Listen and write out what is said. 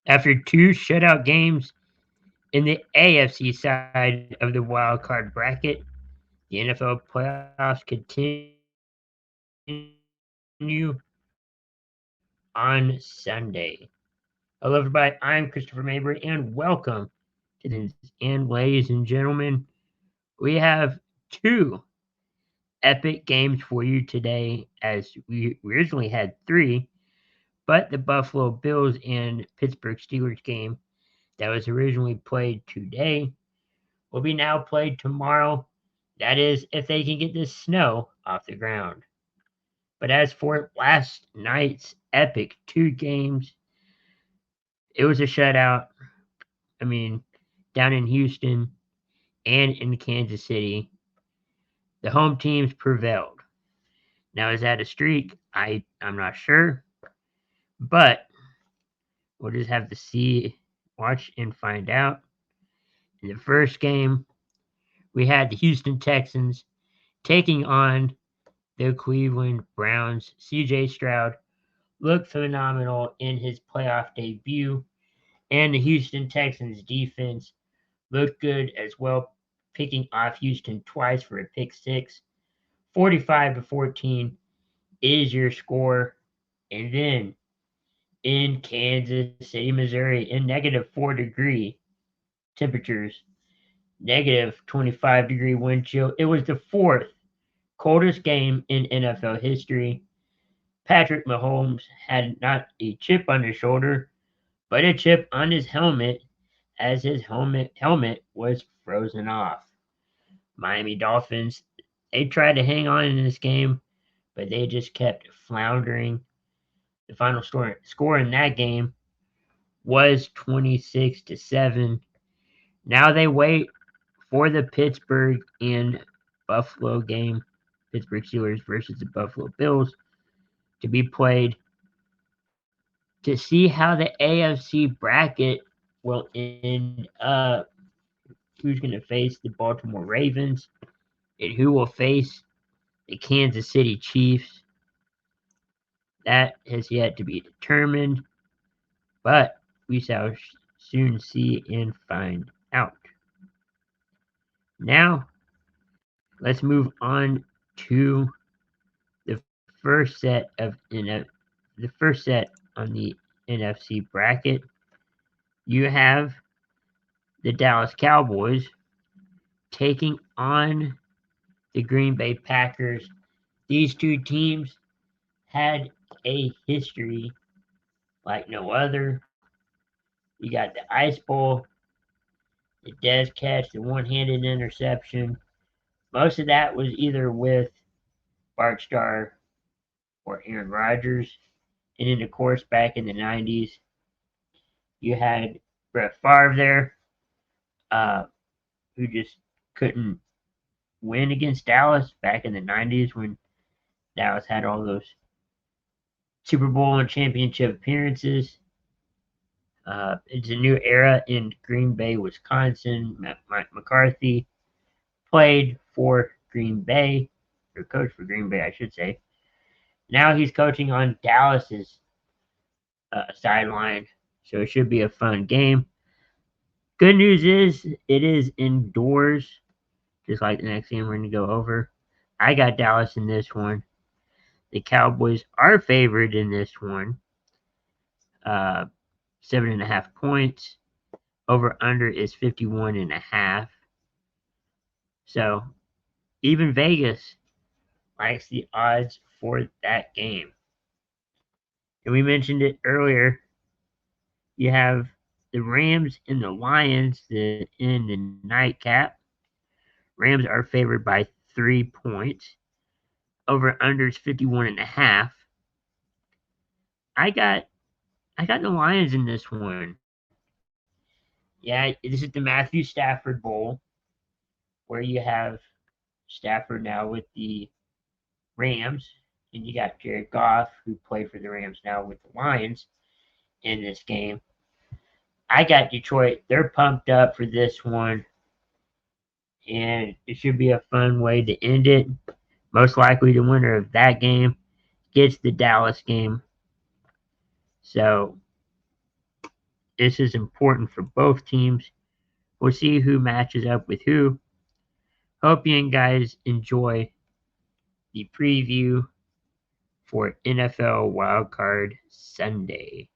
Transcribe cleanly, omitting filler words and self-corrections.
After two shutout games in the AFC side of the wild card bracket, the NFL playoffs continue on Sunday. Hello, everybody. I'm Christopher Mabry, and welcome to the and ladies and gentlemen. We have two epic games for you today, as we originally had three, but the Buffalo Bills and Pittsburgh Steelers game that was originally played today will be now played tomorrow. That is, if they can get this snow off the ground. But as for last night's epic two games, it was a shutout. I mean, down in Houston and in Kansas City, the home teams prevailed. Now, is that a streak? I'm not sure, but we'll just have to watch, and find out. In the first game, we had the Houston Texans taking on the Cleveland Browns. CJ Stroud looked phenomenal in his playoff debut, and the Houston Texans defense looked good as well, picking off Houston twice for a pick six. 45-14 is your score. And then in Kansas City, Missouri, in -4-degree temperatures, -25-degree wind chill. It was the fourth coldest game in NFL history. Patrick Mahomes had not a chip on his shoulder, but a chip on his helmet as his helmet was frozen off. Miami Dolphins, they tried to hang on in this game, but they just kept floundering. The final score in that game was 26-7. Now they wait for the Pittsburgh and Buffalo game, Pittsburgh Steelers versus the Buffalo Bills, to be played to see how the AFC bracket will end up. Who's going to face the Baltimore Ravens and who will face the Kansas City Chiefs. That has yet to be determined, but we shall soon see and find out. Now, let's move on to the first set on the NFC bracket. You have the Dallas Cowboys taking on the Green Bay Packers. These two teams had a history like no other. You got the Ice Bowl, the Dez catch, the one-handed interception. Most of that was either with Bart Starr or Aaron Rodgers. And then, of course, back in the 90s, you had Brett Favre there, who just couldn't win against Dallas back in the 90s when Dallas had all those Super Bowl and championship appearances. It's a new era in Green Bay, Wisconsin. Mike McCarthy played for Green Bay, or coached for Green Bay, I should say. Now he's coaching on Dallas's sideline, so it should be a fun game. Good news is it is indoors, just like the next game we're going to go over. I got Dallas in this one. The Cowboys are favored in this one. 7.5 points. Over under is 51.5. So even Vegas likes the odds for that game. And we mentioned it earlier. You have the Rams and the Lions in the nightcap. Rams are favored by 3 points. Over under is 51.5. I got the Lions in this one. Yeah, this is the Matthew Stafford Bowl, where you have Stafford now with the Rams, and you got Jared Goff, who played for the Rams, now with the Lions in this game. I got Detroit. They're pumped up for this one, and it should be a fun way to end it. Most likely the winner of that game gets the Dallas game. So This is important for both teams. We'll see who matches up with who. Hope you guys enjoy the preview for NFL Wildcard Sunday.